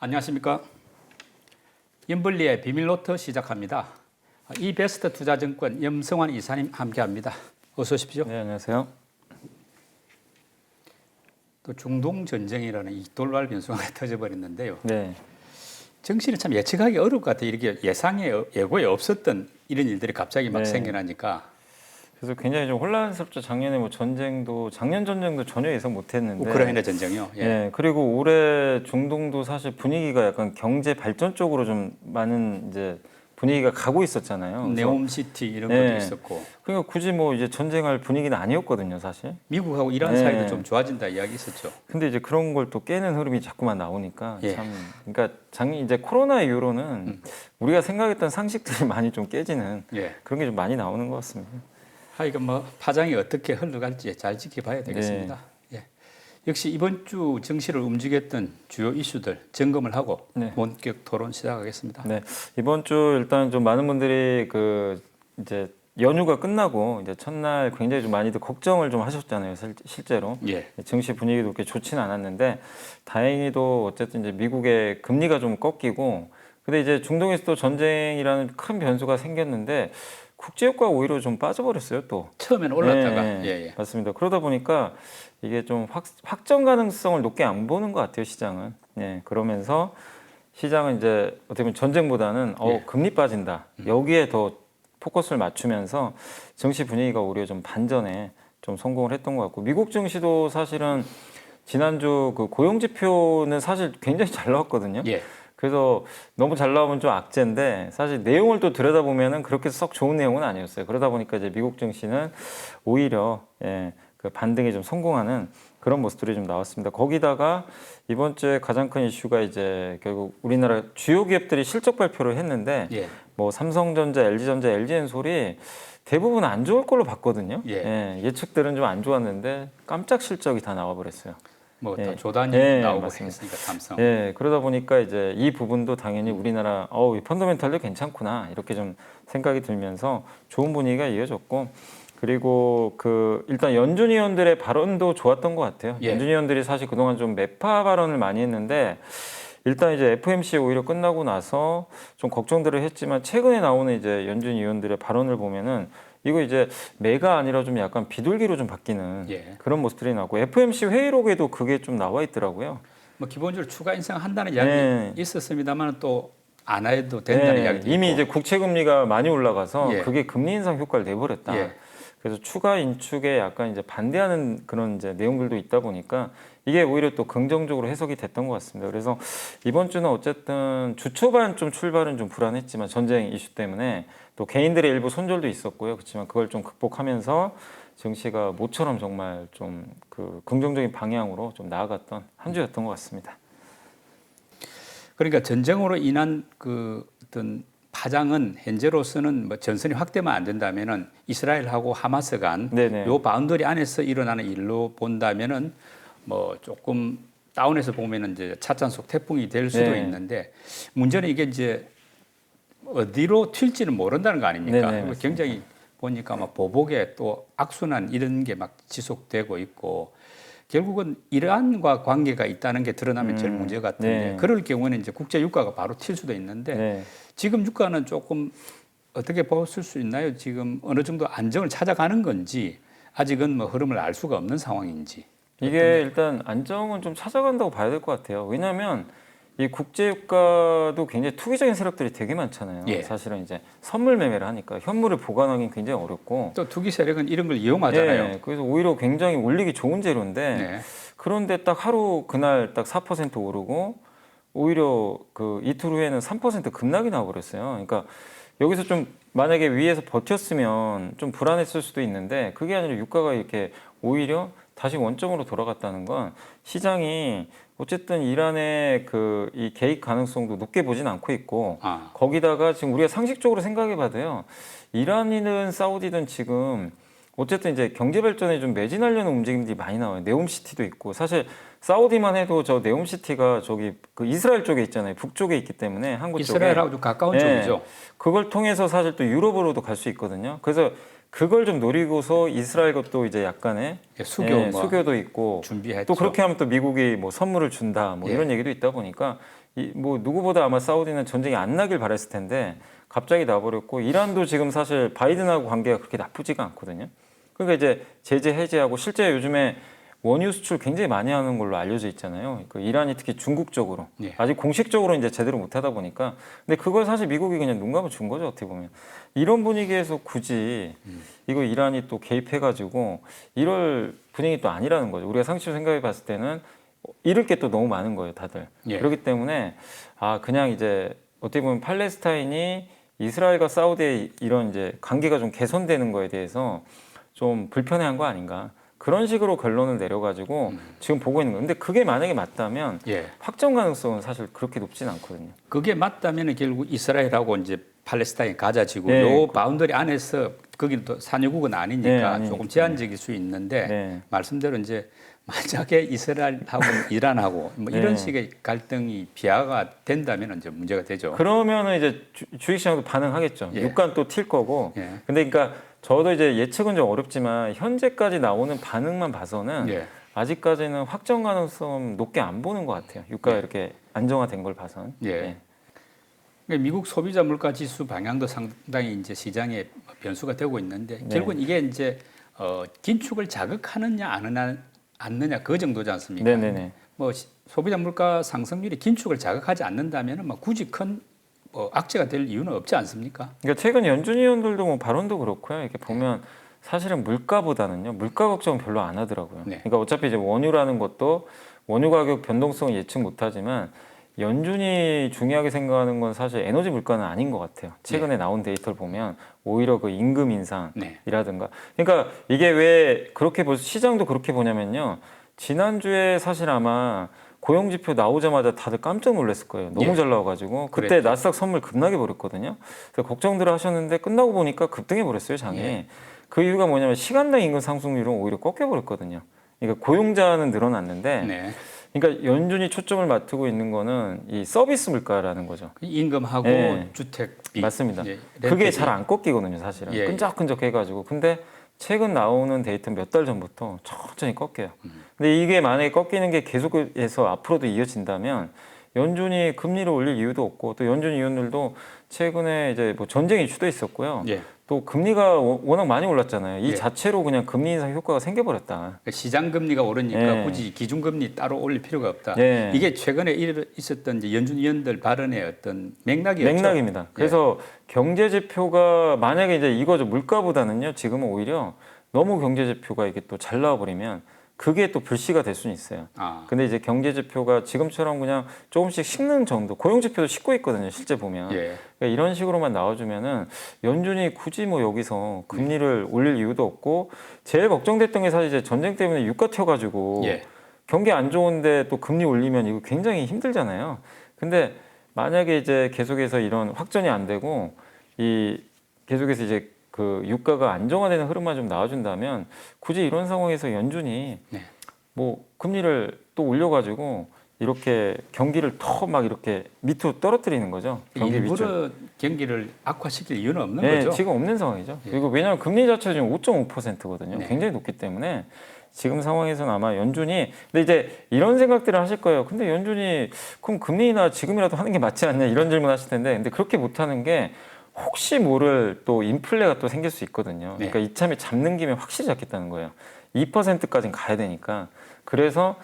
안녕하십니까. 염블리의 비밀노트 시작합니다. 이베스트 투자증권 염성환 이사님 함께합니다. 어서 오십시오. 네, 안녕하세요. 또 중동 전쟁이라는 이 돌발 변수가 터져버렸는데요. 네, 정시는 참 예측하기 어려울 것 같아요. 이렇게 예고에 없었던 이런 일들이 갑자기 막 네. 생겨나니까. 그래서 굉장히 좀 혼란스럽죠. 작년 전쟁도 전혀 예상 못했는데. 우크라이나 전쟁이요. 예. 예, 그리고 올해 중동도 사실 분위기가 약간 경제 발전 쪽으로 좀 많은 이제 분위기가 가고 있었잖아요. 그래서 네옴시티 이런 네. 것도 있었고. 그러니까 굳이 뭐 이제 전쟁할 분위기는 아니었거든요, 사실. 미국하고 이란 네. 사이도 좀 좋아진다 이야기 있었죠. 근데 이제 그런 걸 또 깨는 흐름이 자꾸만 나오니까 예. 참, 그러니까 이제 코로나 이후로는 우리가 생각했던 상식들이 많이 좀 깨지는 예. 그런 게 좀 많이 나오는 것 같습니다. 하여간 뭐 파장이 어떻게 흘러갈지 잘 지켜봐야 되겠습니다. 예. 역시 이번 주 증시를 움직였던 주요 이슈들 점검을 하고 네. 본격 토론 시작하겠습니다. 네, 이번 주 일단 좀 많은 분들이 이제 연휴가 끝나고 이제 첫날 굉장히 좀 많이들 걱정을 좀 하셨잖아요, 실제로. 예. 증시 분위기도 그렇게 좋지는 않았는데 다행히도 어쨌든 이제 미국의 금리가 좀 꺾이고 근데 이제 중동에서도 전쟁이라는 큰 변수가 생겼는데 국제유가가 오히려 좀 빠져버렸어요, 또. 처음에는 올랐다가 네, 예. 맞습니다. 그러다 보니까 이게 좀 확정 가능성을 높게 안 보는 것 같아요, 시장은. 네, 그러면서 시장은 이제 어떻게 보면 전쟁보다는 예. 금리 빠진다. 여기에 더 포커스를 맞추면서 증시 분위기가 오히려 좀 반전에 좀 성공을 했던 것 같고 미국 증시도 사실은 지난주 그 고용 지표는 사실 굉장히 잘 나왔거든요. 예. 그래서 너무 잘 나오면 좀 악재인데 사실 내용을 또 들여다보면은 그렇게 썩 좋은 내용은 아니었어요. 그러다 보니까 이제 미국 증시는 오히려 그 반등에 좀 성공하는 그런 모습들이 좀 나왔습니다. 거기다가 이번 주에 가장 큰 이슈가 이제 결국 우리나라 주요 기업들이 실적 발표를 했는데 예. 뭐 삼성전자, LG전자, LG엔솔이 대부분 안 좋을 걸로 봤거든요. 예. 예측들은 좀 안 좋았는데 깜짝 실적이 다 나와버렸어요. 뭐 예. 또 조단이 예, 나오고 맞습니다. 했으니까 삼성. 예, 그러다 보니까 이제 이 부분도 당연히 우리나라 이 펀더멘털도 괜찮구나 이렇게 좀 생각이 들면서 좋은 분위기가 이어졌고 그리고 일단 연준 의원들의 발언도 좋았던 것 같아요. 예. 연준 의원들이 사실 그동안 좀 매파 발언을 많이 했는데 일단 이제 FOMC 오히려 끝나고 나서 좀 걱정들을 했지만 최근에 나오는 이제 연준 의원들의 발언을 보면은 이거 이제 매가 아니라 좀 약간 비둘기로 좀 바뀌는 예. 그런 모습들이 나고 FOMC 회의록에도 그게 좀 나와 있더라고요. 뭐 기본적으로 추가 인상한다는 이야기 네. 있었습니다만 또 안 해도 된다는 이야기도 이미 있고. 이제 국채 금리가 많이 올라가서 예. 그게 금리 인상 효과를 내버렸다. 예. 그래서 추가 인축에 약간 이제 반대하는 그런 이제 내용들도 있다 보니까 이게 오히려 또 긍정적으로 해석이 됐던 것 같습니다. 그래서 이번 주는 어쨌든 주 초반 좀 출발은 좀 불안했지만 전쟁 이슈 때문에 또 개인들의 일부 손절도 있었고요. 그렇지만 그걸 좀 극복하면서 증시가 모처럼 정말 좀 그 긍정적인 방향으로 좀 나아갔던 한 주였던 것 같습니다. 그러니까 전쟁으로 인한 그 어떤 파장은 현재로서는 뭐 전선이 확대만 안 된다면은 이스라엘하고 하마스 간 네네. 요 바운더리 안에서 일어나는 일로 본다면은 뭐 조금 다운해서 보면은 이제 찻잔속 태풍이 될 수도 네. 있는데 문제는 이게 이제 어디로 튈지는 모른다는 거 아닙니까? 네네, 그리고 맞습니다. 굉장히 보니까 막 보복에 또 악순환 이런 게 막 지속되고 있고 결국은 이란과 관계가 있다는 게 드러나면 제일 문제 같은데 네. 그럴 경우에는 이제 국제 유가가 바로 튈 수도 있는데 네. 지금 유가는 조금 어떻게 보실 수 있나요? 지금 어느 정도 안정을 찾아가는 건지 아직은 뭐 흐름을 알 수가 없는 상황인지. 이게 일단 안정은 좀 찾아간다고 봐야 될 것 같아요. 왜냐하면 이 국제유가도 굉장히 투기적인 세력들이 되게 많잖아요. 예. 사실은 이제 선물 매매를 하니까 현물을 보관하기는 굉장히 어렵고. 또 투기 세력은 이런 걸 이용하잖아요. 예, 그래서 오히려 굉장히 올리기 좋은 재료인데 네. 그런데 딱 그날 딱 4% 오르고 오히려 그 이틀 후에는 3% 급락이 나와버렸어요. 그러니까 여기서 좀 만약에 위에서 버텼으면 좀 불안했을 수도 있는데 그게 아니라 유가가 이렇게 오히려 다시 원점으로 돌아갔다는 건 시장이 어쨌든 이란의 이 개입 가능성도 높게 보진 않고 있고 거기다가 지금 우리가 상식적으로 생각해 봐도요. 이란이든 사우디든 지금 어쨌든 이제 경제 발전에 좀 매진하려는 움직임들이 많이 나와요. 네옴시티도 있고 사실 사우디만 해도 저 네옴시티가 저기 그 이스라엘 쪽에 있잖아요. 북쪽에 있기 때문에 항구 쪽에 이스라엘하고 좀 가까운 쪽이죠. 그걸 통해서 사실 또 유럽으로도 갈 수 있거든요. 그래서 그걸 좀 노리고서 이스라엘 것도 이제 약간의 수교 뭐 수교도 있고 준비했죠. 또 그렇게 하면 또 미국이 뭐 선물을 준다 뭐 예. 이런 얘기도 있다 보니까 뭐 누구보다 아마 사우디는 전쟁이 안 나길 바랬을 텐데 갑자기 나버렸고 이란도 지금 사실 바이든하고 관계가 그렇게 나쁘지가 않거든요. 그러니까 이제 제재 해제하고 실제 요즘에 원유 수출 굉장히 많이 하는 걸로 알려져 있잖아요. 그 이란이 특히 중국 쪽으로 예. 아직 공식적으로 이제 제대로 못 하다 보니까 근데 그걸 사실 미국이 그냥 눈 감아 준 거죠 어떻게 보면 이런 분위기에서 굳이 이거 이란이 또 개입해가지고 이럴 분위기 또 아니라는 거죠. 우리가 상식적으로 생각해 봤을 때는 잃을 게 또 너무 많은 거예요, 다들. 예. 그렇기 때문에 그냥 이제 어떻게 보면 팔레스타인이 이스라엘과 사우디의 이런 이제 관계가 좀 개선되는 거에 대해서 좀 불편해한 거 아닌가. 그런 식으로 결론을 내려가지고 지금 보고 있는 거예요. 근데 그게 만약에 맞다면 예. 확정 가능성은 사실 그렇게 높진 않거든요. 그게 맞다면 결국 이스라엘하고 이제 팔레스타인 가자지구 네. 요 바운더리 안에서 거기는 또 산유국은 아니니까 네, 아니니까. 조금 제한적일 수 있는데 네. 말씀대로 이제 만약에 이스라엘하고 이란하고 뭐 이런 네. 식의 갈등이 비화가 된다면 이제 문제가 되죠. 그러면은 이제 주식시장도 반응하겠죠. 예. 유가는 또 튈 거고. 예. 근데 그러니까 저도 이제 예측은 좀 어렵지만 현재까지 나오는 반응만 봐서는 예. 아직까지는 확정 가능성 높게 안 보는 것 같아요. 유가가 예. 이렇게 안정화된 걸 봐서는. 예. 그러니까 미국 소비자 물가 지수 방향도 상당히 이제 시장에 변수가 되고 있는데 네. 결국은 이게 이제 긴축을 자극하느냐 않느냐 그 정도지 않습니까? 네네네. 뭐 소비자 물가 상승률이 긴축을 자극하지 않는다면은 뭐 굳이 큰 악재가 될 이유는 없지 않습니까? 그러니까 최근 연준 위원들도 뭐 발언도 그렇고요. 이렇게 보면 사실은 물가보다는요. 물가 걱정은 별로 안 하더라고요. 네. 그러니까 어차피 이제 원유라는 것도 원유 가격 변동성은 예측 못하지만 연준이 중요하게 생각하는 건 사실 에너지 물가는 아닌 것 같아요. 최근에 나온 데이터를 보면 오히려 그 임금 인상이라든가. 그러니까 이게 왜 그렇게 시장도 그렇게 보냐면요. 지난주에 사실 아마 고용지표 나오자마자 다들 깜짝 놀랐을 거예요. 너무 예. 잘 나와가지고 그때 그랬죠. 나스닥 선물 급락해 버렸거든요. 그래서 걱정들 하셨는데 끝나고 보니까 급등해 버렸어요 장이. 예. 그 이유가 뭐냐면 시간당 임금 상승률은 오히려 꺾여 버렸거든요. 그러니까 고용자는 늘어났는데, 네. 그러니까 연준이 초점을 맞추고 있는 거는 이 서비스 물가라는 거죠. 임금하고 예. 주택비 맞습니다. 예, 그게 렌트비. 잘 안 꺾이거든요, 사실은. 예. 끈적끈적 해가지고. 근데 최근 나오는 데이터 몇 달 전부터 천천히 꺾여요. 근데 이게 만약에 꺾이는 게 계속해서 앞으로도 이어진다면 연준이 금리를 올릴 이유도 없고 또 연준 위원들도 최근에 이제 뭐 전쟁 이슈도 있었고요. 예. 또 금리가 워낙 많이 올랐잖아요. 이 예. 자체로 그냥 금리 인상 효과가 생겨버렸다. 그러니까 시장 금리가 오르니까 예. 굳이 기준 금리 따로 올릴 필요가 없다. 예. 이게 최근에 있었던 이제 연준 위원들 발언의 어떤 맥락이었죠. 맥락입니다. 그래서 경제 지표가 만약에 이제 이거죠. 물가보다는요. 지금은 오히려 너무 경제 지표가 이게 또 잘 나와버리면 그게 또 불씨가 될 수는 있어요. 근데 이제 경제 지표가 지금처럼 그냥 조금씩 식는 정도, 고용 지표도 식고 있거든요. 실제 보면. 예. 그러니까 이런 식으로만 나와주면은 연준이 굳이 뭐 여기서 금리를 올릴 이유도 없고 제일 걱정됐던 게 사실 이제 전쟁 때문에 유가 튀어가지고 예. 경기 안 좋은데 또 금리 올리면 이거 굉장히 힘들잖아요. 근데 만약에 이제 계속해서 이런 확전이 안 되고 이 계속해서 이제 그 유가가 안정화되는 흐름만 좀 나와준다면 굳이 이런 상황에서 연준이 네. 뭐 금리를 또 올려가지고 이렇게 경기를 더 막 이렇게 밑으로 떨어뜨리는 거죠. 경기 밑으로. 일부러 경기를 악화시킬 이유는 없는 네, 거죠. 지금 없는 상황이죠. 예. 그리고 왜냐하면 금리 자체가 지금 5.5%거든요. 네. 굉장히 높기 때문에 지금 상황에서는 아마 연준이 근데 이제 이런 생각들을 하실 거예요. 근데 연준이 그럼 금리나 지금이라도 하는 게 맞지 않냐 이런 질문 하실 텐데 근데 그렇게 못하는 게 혹시 모를 또 인플레가 또 생길 수 있거든요. 네. 그러니까 이참에 잡는 김에 확실히 잡겠다는 거예요. 2%까지는 가야 되니까. 그래서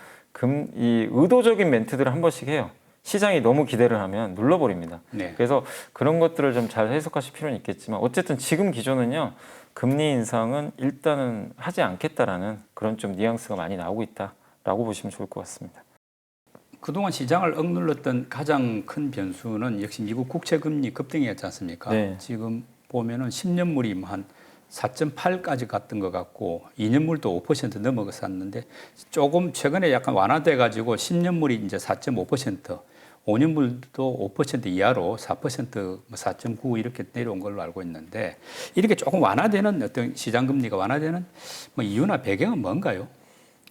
이 의도적인 멘트들을 한 번씩 해요. 시장이 너무 기대를 하면 눌러버립니다. 네. 그래서 그런 것들을 좀 잘 해석하실 필요는 있겠지만 어쨌든 지금 기조는요. 금리 인상은 일단은 하지 않겠다라는 그런 좀 뉘앙스가 많이 나오고 있다라고 보시면 좋을 것 같습니다. 그동안 시장을 억눌렀던 가장 큰 변수는 역시 미국 국채 금리 급등이었지 않습니까? 네. 지금 보면은 10년물이 뭐 한 4.8까지 갔던 것 같고 2년물도 5% 넘어갔었는데 조금 최근에 약간 완화돼 가지고 10년물이 이제 4.5%, 5년물도 5% 이하로 4%, 4.9 이렇게 내려온 걸로 알고 있는데 이렇게 조금 완화되는 어떤 시장 금리가 완화되는 뭐 이유나 배경은 뭔가요?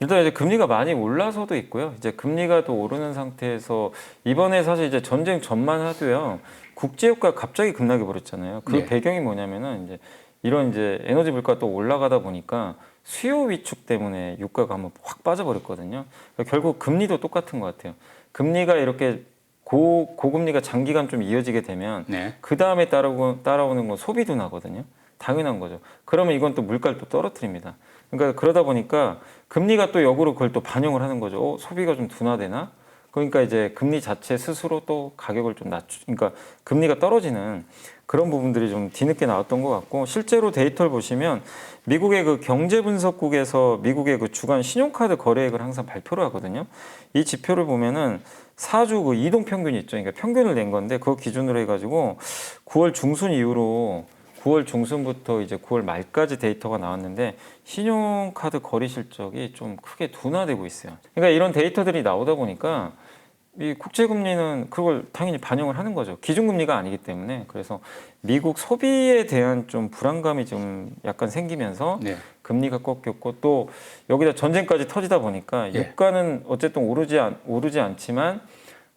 일단 이제 금리가 많이 올라서도 있고요. 이제 금리가 또 오르는 상태에서 이번에 사실 이제 전쟁 전만 하도요. 국제유가가 갑자기 급락해 버렸잖아요. 그 네. 배경이 뭐냐면은 이제 이런 이제 에너지 물가가 또 올라가다 보니까 수요 위축 때문에 유가가 한번 확 빠져버렸거든요. 그러니까 결국 금리도 똑같은 것 같아요. 금리가 이렇게 고금리가 장기간 좀 이어지게 되면 네. 그 다음에 따라오는 건 소비 둔화거든요. 당연한 거죠. 그러면 이건 또 물가를 또 떨어뜨립니다. 그러니까 그러다 보니까 금리가 또 역으로 그걸 또 반영을 하는 거죠. 소비가 좀 둔화되나? 그러니까 이제 금리 자체 스스로 또 가격을 좀 그러니까 금리가 떨어지는 그런 부분들이 좀 뒤늦게 나왔던 것 같고, 실제로 데이터를 보시면 미국의 그 경제 분석국에서 미국의 그 주간 신용카드 거래액을 항상 발표를 하거든요. 이 지표를 보면은 4주 그 이동 평균이 있죠. 그러니까 평균을 낸 건데 그거 기준으로 해가지고 9월 중순 이후로 9월 중순부터 이제 9월 말까지 데이터가 나왔는데 신용카드 거래 실적이 좀 크게 둔화되고 있어요. 그러니까 이런 데이터들이 나오다 보니까 이 국제금리는 그걸 당연히 반영을 하는 거죠. 기준금리가 아니기 때문에. 그래서 미국 소비에 대한 좀 불안감이 좀 약간 생기면서 네. 금리가 꺾였고, 또 여기다 전쟁까지 터지다 보니까 예. 유가는 어쨌든 오르지 않지만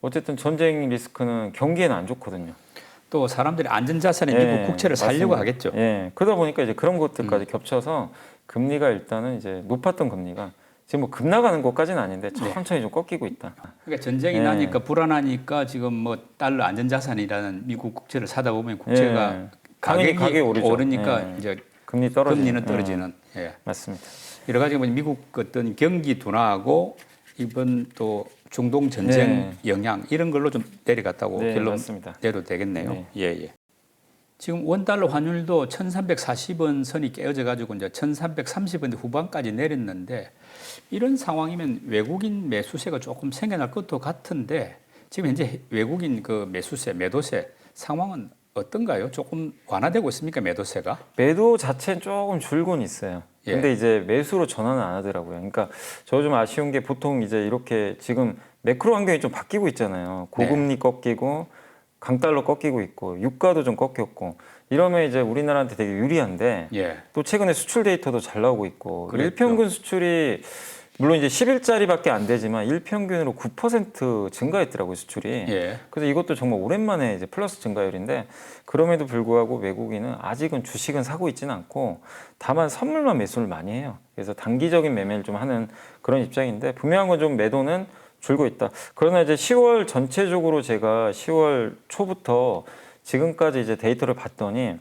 어쨌든 전쟁 리스크는 경기에는 안 좋거든요. 또 사람들이 안전자산의 예, 미국 국채를 살려고 맞습니다. 하겠죠. 예, 그러다 보니까 이제 그런 것들까지 겹쳐서 금리가 일단은 이제 높았던 금리가 지금 뭐 급나가는 것까지는 아닌데 천천히 좀 꺾이고 있다. 그러니까 전쟁이 예. 나니까 불안하니까 지금 뭐 달러 안전자산이라는 미국 국채를 사다 보면 국채가 예. 당연히 가격이 오르죠. 오르니까 예. 이제 금리 떨어지는. 금리는 떨어지는. 예. 맞습니다. 여러 가지 뭐 미국 어떤 경기 둔화하고 이번 또 중동 전쟁 영향 이런 걸로 좀 내려갔다고 네, 결론 맞습니다. 내도 되겠네요. 네. 예, 예. 지금 원달러 환율도 1,340원 선이 깨어져 가지고 이제 1,330원 후반까지 내렸는데 이런 상황이면 외국인 매수세가 조금 생겨날 것도 같은데 지금 현재 외국인 그 매수세, 매도세 상황은 어떤가요? 조금 완화되고 있습니까, 매도세가? 매도 자체는 조금 줄곤 있어요. 예. 근데 이제 매수로 전환은 안 하더라고요. 그러니까 저 좀 아쉬운 게 보통 이제 이렇게 지금 매크로 환경이 좀 바뀌고 있잖아요. 고금리 꺾이고 강달러 꺾이고 있고 유가도 좀 꺾였고 이러면 이제 우리나라한테 되게 유리한데 예. 또 최근에 수출 데이터도 잘 나오고 있고 그랬죠. 일평균 수출이 물론 이제 10일짜리밖에 안 되지만 일평균으로 9% 증가했더라고요, 수출이. 예. 그래서 이것도 정말 오랜만에 이제 플러스 증가율인데 그럼에도 불구하고 외국인은 아직은 주식은 사고 있지는 않고 다만 선물만 매수를 많이 해요. 그래서 단기적인 매매를 좀 하는 그런 입장인데 분명한 건 좀 매도는 줄고 있다. 그러나 이제 10월 전체적으로 제가 10월 초부터 지금까지 이제 데이터를 봤더니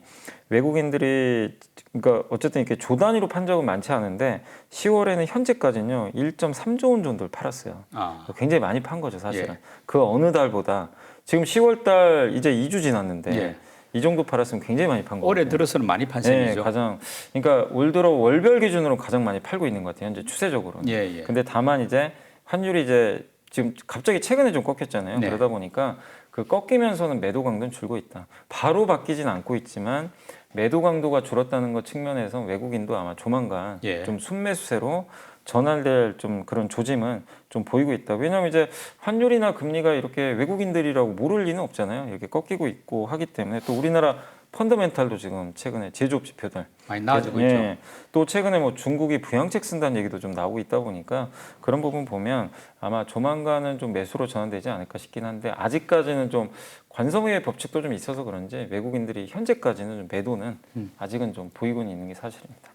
외국인들이 그러니까 어쨌든 이렇게 조 단위로 판 적은 많지 않은데 10월에는 현재까지는요 1.3조 원 정도를 팔았어요. 아. 굉장히 많이 판 거죠 사실은. 예. 그 어느 달보다 지금 10월 달 이제 2주 지났는데 예. 이 정도 팔았으면 굉장히 많이 판 거예요. 올해 들어서는 많이 판 네, 셈이죠. 가장 그러니까 올 들어 월별 기준으로 가장 많이 팔고 있는 것 같아요. 현재 추세적으로는. 예, 예. 근데 다만 이제 환율이 이제 지금 갑자기 최근에 좀 꺾였잖아요. 네. 그러다 보니까 그 꺾이면서는 매도 강도는 줄고 있다. 바로 바뀌진 않고 있지만 매도 강도가 줄었다는 것 측면에서 외국인도 아마 조만간 예. 좀 순매수세로 전환될 좀 그런 조짐은 좀 보이고 있다. 왜냐하면 이제 환율이나 금리가 이렇게 외국인들이라고 모를 리는 없잖아요. 이렇게 꺾이고 있고 하기 때문에 또 우리나라 펀더멘탈도 지금 최근에 제조업 지표들 많이 나아지고 예. 있죠. 또 최근에 뭐 중국이 부양책 쓴다는 얘기도 좀 나오고 있다 보니까 그런 부분 보면 아마 조만간은 좀 매수로 전환되지 않을까 싶긴 한데 아직까지는 좀 관성의 법칙도 좀 있어서 그런지 외국인들이 현재까지는 좀 매도는 아직은 좀 보이고는 있는 게 사실입니다.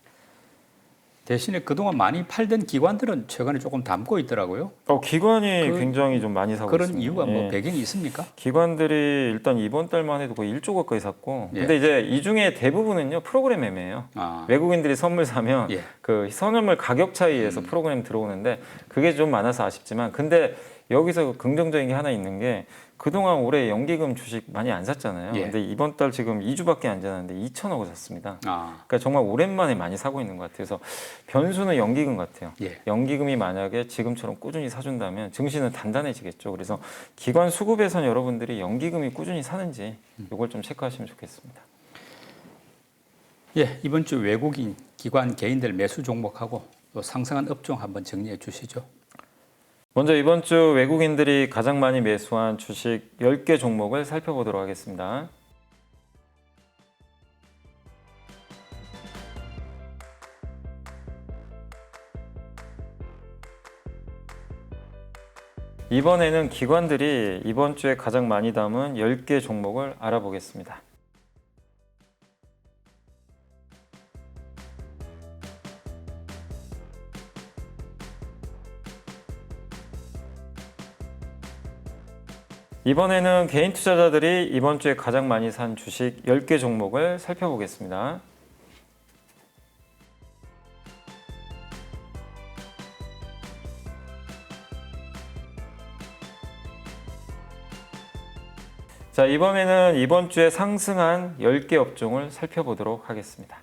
대신에 그동안 많이 팔던 기관들은 최근에 조금 담고 있더라고요. 기관이 굉장히 좀 많이 사고 그런 있습니다. 이유가 뭐 예. 배경이 있습니까? 기관들이 일단 이번 달만 해도 거의 1조 가까이 샀고 예. 근데 이제 이 중에 대부분은요 프로그램 매매예요. 아. 외국인들이 선물 사면 예. 그 선물 가격 차이에서 프로그램 들어오는데 그게 좀 많아서 아쉽지만 근데 여기서 긍정적인 게 하나 있는 게 그동안 올해 연기금 주식 많이 안 샀잖아요. 예. 근데 이번 달 지금 2주밖에 안 지났는데 2천억을 샀습니다. 아. 그러니까 정말 오랜만에 많이 사고 있는 것 같아요. 그래서 변수는 연기금 같아요. 예. 연기금이 만약에 지금처럼 꾸준히 사준다면 증시는 단단해지겠죠. 그래서 기관 수급에선 여러분들이 연기금이 꾸준히 사는지 이걸 좀 체크하시면 좋겠습니다. 예, 이번 주 외국인 기관 개인들 매수 종목하고 또 상승한 업종 한번 정리해 주시죠. 먼저 이번 주 외국인들이 가장 많이 매수한 주식 10개 종목을 살펴보도록 하겠습니다. 이번에는 기관들이 이번 주에 가장 많이 담은 10개 종목을 알아보겠습니다. 이번에는 개인 투자자들이 이번 주에 가장 많이 산 주식 10개 종목을 살펴보겠습니다. 자, 이번에는 이번 주에 상승한 10개 업종을 살펴보도록 하겠습니다.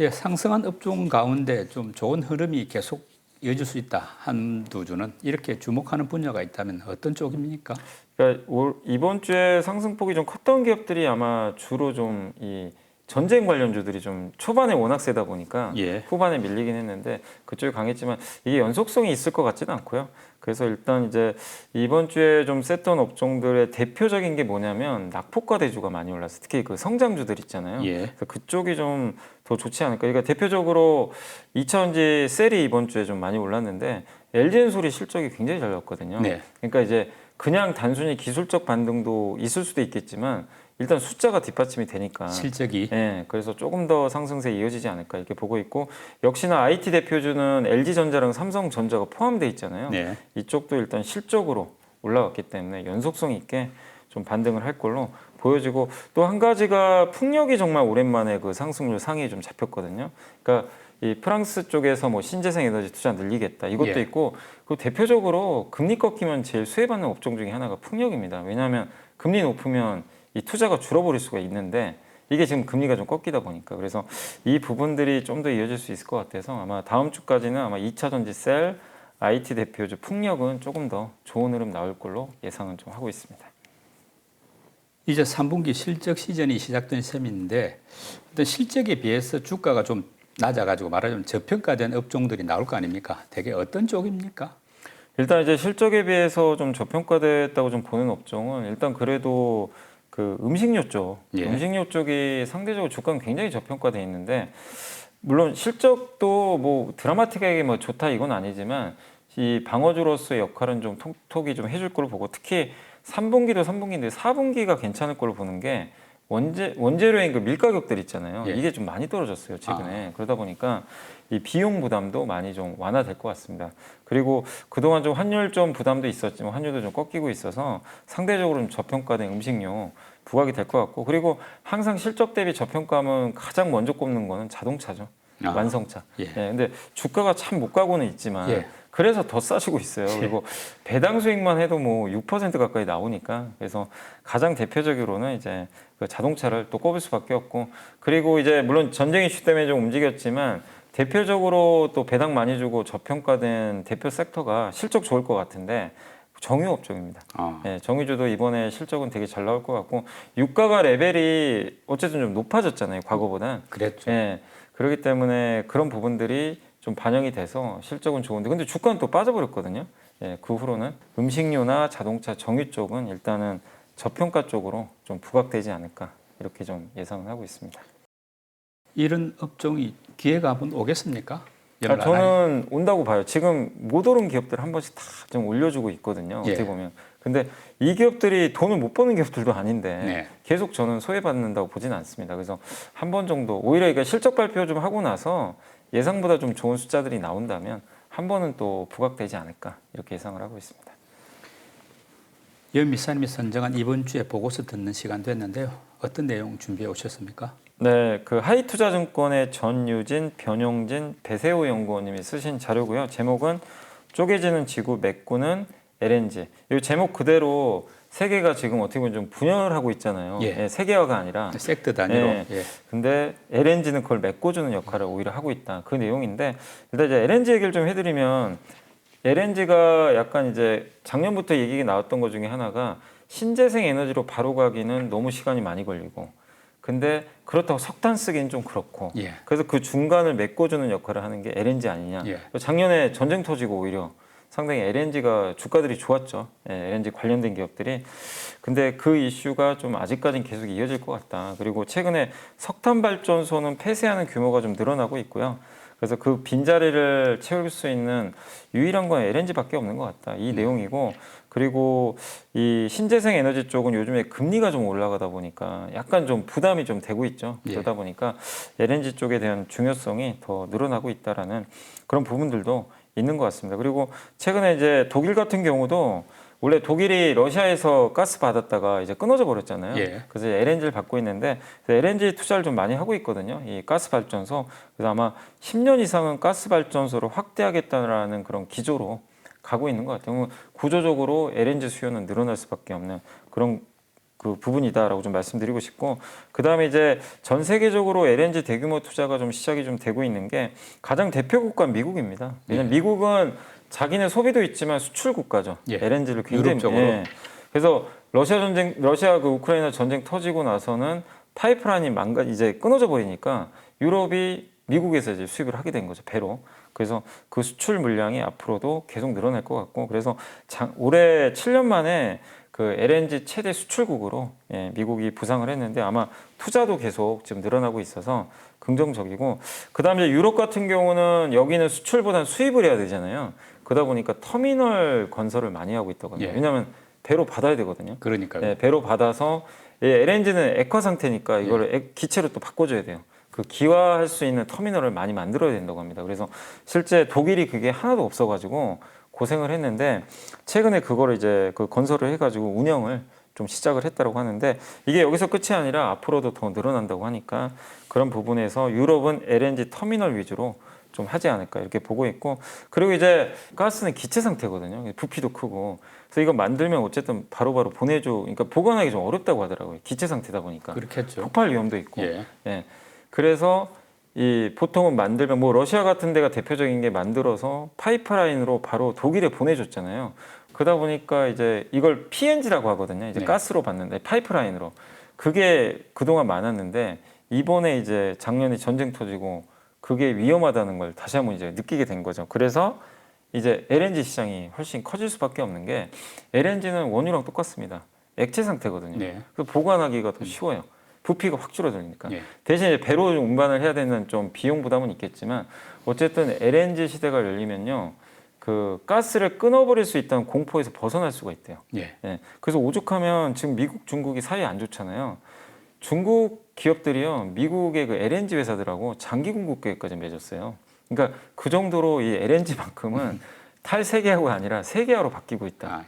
예, 상승한 업종 가운데 좀 좋은 흐름이 계속 이어질 수 있다. 한두 주는 이렇게 주목하는 분야가 있다면 어떤 쪽입니까? 그러니까 이번 주에 상승폭이 좀 컸던 기업들이 아마 주로 좀 이 전쟁 관련주들이 좀 초반에 워낙 세다 보니까 예. 후반에 밀리긴 했는데 그쪽이 강했지만 이게 연속성이 있을 것 같지는 않고요. 그래서 일단 이제 이번 주에 좀 셌던 업종들의 대표적인 게 뭐냐면 낙폭과 대주가 많이 올랐어요. 특히 그 성장주들 있잖아요. 예. 그래서 그쪽이 좀 더 좋지 않을까. 그러니까 대표적으로 2차전지 셀이 이번 주에 좀 많이 올랐는데 LG엔솔이 실적이 굉장히 잘 나왔거든요. 네. 그러니까 이제 그냥 단순히 기술적 반등도 있을 수도 있겠지만 일단 숫자가 뒷받침이 되니까 실적이 예, 그래서 조금 더 상승세 이어지지 않을까 이렇게 보고 있고 역시나 IT 대표주는 LG전자랑 삼성전자가 포함되어 있잖아요. 네. 이쪽도 일단 실적으로 올라갔기 때문에 연속성 있게 좀 반등을 할 걸로 보여지고 또 한 가지가 풍력이 정말 오랜만에 그 상승률 상위에 좀 잡혔거든요. 그러니까 이 프랑스 쪽에서 뭐 신재생 에너지 투자 늘리겠다 이것도 예. 있고 그 대표적으로 금리 꺾이면 제일 수혜받는 업종 중에 하나가 풍력입니다. 왜냐하면 금리 높으면 이 투자가 줄어버릴 수가 있는데 이게 지금 금리가 좀 꺾이다 보니까 그래서 이 부분들이 좀 더 이어질 수 있을 것 같아서 아마 다음 주까지는 아마 2차 전지 셀, IT 대표주 풍력은 조금 더 좋은 흐름 나올 걸로 예상은 좀 하고 있습니다. 이제 3분기 실적 시즌이 시작된 셈인데 어떤 실적에 비해서 주가가 좀 낮아가지고 말하자면 저평가된 업종들이 나올 거 아닙니까? 대개 어떤 쪽입니까? 일단 이제 실적에 비해서 좀 저평가됐다고 좀 보는 업종은 일단 그래도 그 음식료 쪽, 예. 음식료 쪽이 상대적으로 주가는 굉장히 저평가돼 있는데 물론 실적도 뭐 드라마틱하게 뭐 좋다 이건 아니지만 이 방어주로서의 역할은 좀 톡톡이 좀 해줄 걸로 보고 특히 3분기도 3분기인데 4분기가 괜찮을 걸로 보는 게 원재료인 그 밀 가격들 있잖아요. 예. 이게 좀 많이 떨어졌어요 최근에. 그러다 보니까 이 비용 부담도 많이 좀 완화될 것 같습니다. 그리고 그동안 좀 환율 좀 부담도 있었지만 환율도 좀 꺾이고 있어서 상대적으로 좀 저평가된 음식료 부각이 될 것 같고 그리고 항상 실적 대비 저평가하면 가장 먼저 꼽는 거는 자동차죠. 아, 완성차. 예. 예, 근데 주가가 참 못 가고는 있지만 예. 그래서 더 싸지고 있어요. 예. 그리고 배당 수익만 해도 뭐 6% 가까이 나오니까 그래서 가장 대표적으로는 이제 그 자동차를 또 꼽을 수밖에 없고 그리고 이제 물론 전쟁 이슈 때문에 좀 움직였지만 대표적으로 또 배당 많이 주고 저평가된 대표 섹터가 실적 좋을 것 같은데 정유 업종입니다. 아, 예, 정유주도 이번에 실적은 되게 잘 나올 것 같고 유가가 레벨이 어쨌든 좀 높아졌잖아요 과거보다. 그랬죠. 예, 그렇기 때문에 그런 부분들이 좀 반영이 돼서 실적은 좋은데 근데 주가는 또 빠져버렸거든요. 예, 그 후로는 음식료나 자동차, 정유 쪽은 일단은 저평가 쪽으로 좀 부각되지 않을까 이렇게 좀 예상을 하고 있습니다. 이런 업종이 기회가 한번 오겠습니까? 저는 온다고 봐요. 지금 못 오른 기업들 한 번씩 다 좀 올려주고 있거든요. 예. 어떻게 보면. 근데 이 기업들이 돈을 못 버는 기업들도 아닌데 네. 계속 저는 소외받는다고 보지는 않습니다. 그래서 한 번 정도 오히려 이게 실적 발표 좀 하고 나서 예상보다 좀 좋은 숫자들이 나온다면 한 번은 또 부각되지 않을까 이렇게 예상을 하고 있습니다. 연미사님이 선정한 이번 주에 보고서 듣는 시간 됐는데요. 어떤 내용 준비해 오셨습니까? 네, 그 하이투자증권의 전유진, 변용진, 배세호 연구원님이 쓰신 자료고요. 제목은 쪼개지는 지구 메꾸는 LNG. 이 제목 그대로 세계가 지금 어떻게 보면 좀 분열을 하고 있잖아요. 예. 예, 세계화가 아니라. 섹터 단위로. 예. 예. 근데 LNG는 그걸 메꿔주는 역할을 오히려 하고 있다. 그 내용인데 일단 이제 LNG 얘기를 좀 해드리면 LNG가 약간 이제 작년부터 얘기가 나왔던 것 중에 하나가 신재생 에너지로 바로 가기는 너무 시간이 많이 걸리고 근데 그렇다고 석탄 쓰기는 좀 그렇고 예. 그래서 그 중간을 메꿔주는 역할을 하는 게 LNG 아니냐. 예. 작년에 전쟁 터지고 오히려 상당히 LNG가 주가들이 좋았죠. 예, LNG 관련된 기업들이. 근데 그 이슈가 좀 아직까지는 계속 이어질 것 같다. 그리고 최근에 석탄 발전소는 폐쇄하는 규모가 좀 늘어나고 있고요. 그래서 그 빈자리를 채울 수 있는 유일한 건 LNG밖에 없는 것 같다. 이 내용이고 그리고 이 신재생 에너지 쪽은 요즘에 금리가 좀 올라가다 보니까 약간 좀 부담이 좀 되고 있죠. 예. 그러다 보니까 LNG 쪽에 대한 중요성이 더 늘어나고 있다라는 그런 부분들도 있는 것 같습니다. 그리고 최근에 이제 독일 같은 경우도 원래 독일이 러시아에서 가스 받았다가 이제 끊어져 버렸잖아요. 예. 그래서 LNG를 받고 있는데 LNG 투자를 좀 많이 하고 있거든요. 이 가스 발전소. 그래서 아마 10년 이상은 가스 발전소를 확대하겠다라는 그런 기조로 가고 있는 것 같아요. 구조적으로 LNG 수요는 늘어날 수밖에 없는 그런 그 부분이다라고 좀 말씀드리고 싶고, 그 다음에 이제 전 세계적으로 LNG 대규모 투자가 좀 시작이 좀 되고 있는 게 가장 대표 국가 미국입니다. 왜냐면 미국은 자기네 소비도 있지만 수출 국가죠. 예. LNG를 굉장히 유럽적으로. 예. 그래서 러시아 그 우크라이나 전쟁 터지고 나서는 파이프라인이 이제 끊어져 버리니까 유럽이 미국에서 이제 수입을 하게 된 거죠, 배로. 그래서 그 수출 물량이 앞으로도 계속 늘어날 것 같고, 그래서 올해 7년 만에 그 LNG 최대 수출국으로 미국이 부상을 했는데 아마 투자도 계속 지금 늘어나고 있어서 긍정적이고, 그다음에 유럽 같은 경우는 여기는 수출보다는 수입을 해야 되잖아요. 그러다 보니까 터미널 건설을 많이 하고 있다고 합니다. 예. 왜냐하면 배로 받아야 되거든요. 그러니까요. 배로 받아서 LNG는 액화 상태니까 이거를 기체로 또 바꿔줘야 돼요. 그 기화할 수 있는 터미널을 많이 만들어야 된다고 합니다. 그래서 실제 독일이 그게 하나도 없어가지고 고생을 했는데 최근에 그거를 이제 그 건설을 해가지고 운영을 좀 시작을 했다고 하는데 이게 여기서 끝이 아니라 앞으로도 더 늘어난다고 하니까 그런 부분에서 유럽은 LNG 터미널 위주로 좀 하지 않을까 이렇게 보고 있고, 그리고 이제 가스는 기체 상태거든요. 부피도 크고. 그래서 이거 만들면 어쨌든 바로바로 보내줘. 그러니까 보관하기 좀 어렵다고 하더라고요. 기체 상태다 보니까. 그렇겠죠. 폭발 위험도 있고. 예. 예. 그래서 이 보통은 만들면 뭐 러시아 같은 데가 대표적인 게 만들어서 파이프라인으로 바로 독일에 보내줬잖아요. 그러다 보니까 이제 이걸 PNG라고 하거든요. 이제 네. 가스로 받는데 파이프라인으로. 그게 그동안 많았는데 이번에 이제 작년에 전쟁 터지고 그게 위험하다는 걸 다시 한번 이제 느끼게 된 거죠. 그래서 이제 LNG 시장이 훨씬 커질 수밖에 없는 게 LNG는 원유랑 똑같습니다. 액체 상태거든요. 네. 그래서 보관하기가 더 쉬워요. 부피가 확 줄어드니까. 예. 대신 이제 배로 운반을 해야 되는 좀 비용 부담은 있겠지만 어쨌든 LNG 시대가 열리면요. 그 가스를 끊어버릴 수 있다는 공포에서 벗어날 수가 있대요. 예. 예. 그래서 오죽하면 지금 미국, 중국이 사이 안 좋잖아요. 중국 기업들이요, 미국의 그 LNG 회사들하고 장기 공급 계획까지 맺었어요. 그러니까 그 정도로 이 LNG만큼은 탈세계화가 아니라 세계화로 바뀌고 있다. 아,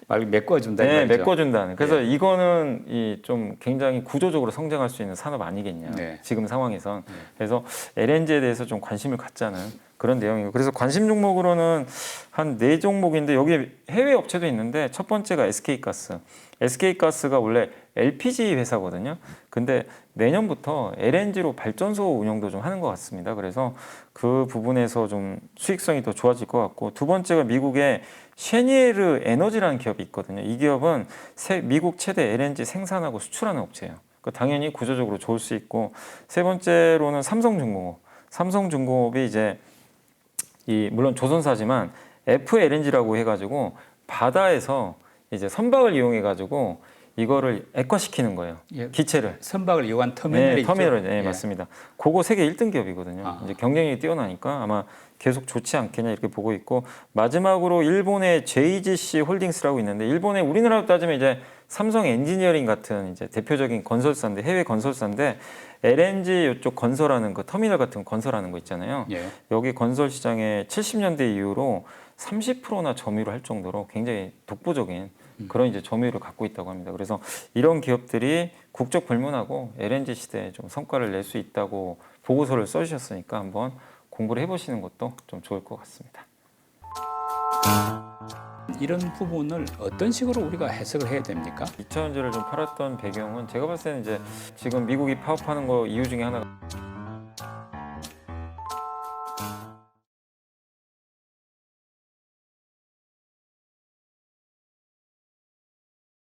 말 메꿔준다. 네, 말이죠. 메꿔준다는. 그래서 예. 이거는 이 좀 굉장히 구조적으로 성장할 수 있는 산업 아니겠냐. 네. 지금 상황에선. 그래서 LNG에 대해서 좀 관심을 갖자는 그런 내용이고. 그래서 관심 종목으로는 한 4종목인데 여기 해외 업체도 있는데 첫 번째가 SK가스. SK가스가 원래 LPG 회사거든요. 근데 내년부터 LNG로 발전소 운영도 좀 하는 것 같습니다. 그래서 그 부분에서 좀 수익성이 더 좋아질 것 같고, 두 번째가 미국의 쉐니에르 에너지라는 기업이 있거든요. 이 기업은 미국 최대 LNG 생산하고 수출하는 업체예요. 그러니까 당연히 구조적으로 좋을 수 있고, 세 번째로는 삼성중공업. 삼성중공업이 이제 물론 조선사지만 FLNG라고 해가지고 바다에서 이제 선박을 이용해가지고 이거를 액화시키는 거예요. 예. 기체를. 선박을 이용한 터미널이 네, 있죠. 터미널, 네, 예. 맞습니다. 그거 세계 1등 기업이거든요. 아. 이제 경쟁력이 뛰어나니까 아마 계속 좋지 않겠냐 이렇게 보고 있고, 마지막으로 일본의 JGC 홀딩스라고 있는데, 일본의 우리나라로 따지면 이제 삼성 엔지니어링 같은 이제 대표적인 건설사인데, 해외 건설사인데 LNG 이쪽 건설하는 그 터미널 같은 거 건설하는 거 있잖아요. 예. 여기 건설 시장에 70년대 이후로 30%나 점유를 할 정도로 굉장히 독보적인 그런 이제 점유율을 갖고 있다고 합니다. 그래서 이런 기업들이 국적 불문하고 LNG 시대에 좀 성과를 낼 수 있다고 보고서를 써주셨으니까 한번 공부를 해보시는 것도 좀 좋을 것 같습니다. 이런 부분을 어떤 식으로 우리가 해석을 해야 됩니까? 2차전지를 좀 팔았던 배경은 제가 봤을 때는 이제 지금 미국이 파업하는 거 이유 중에 하나가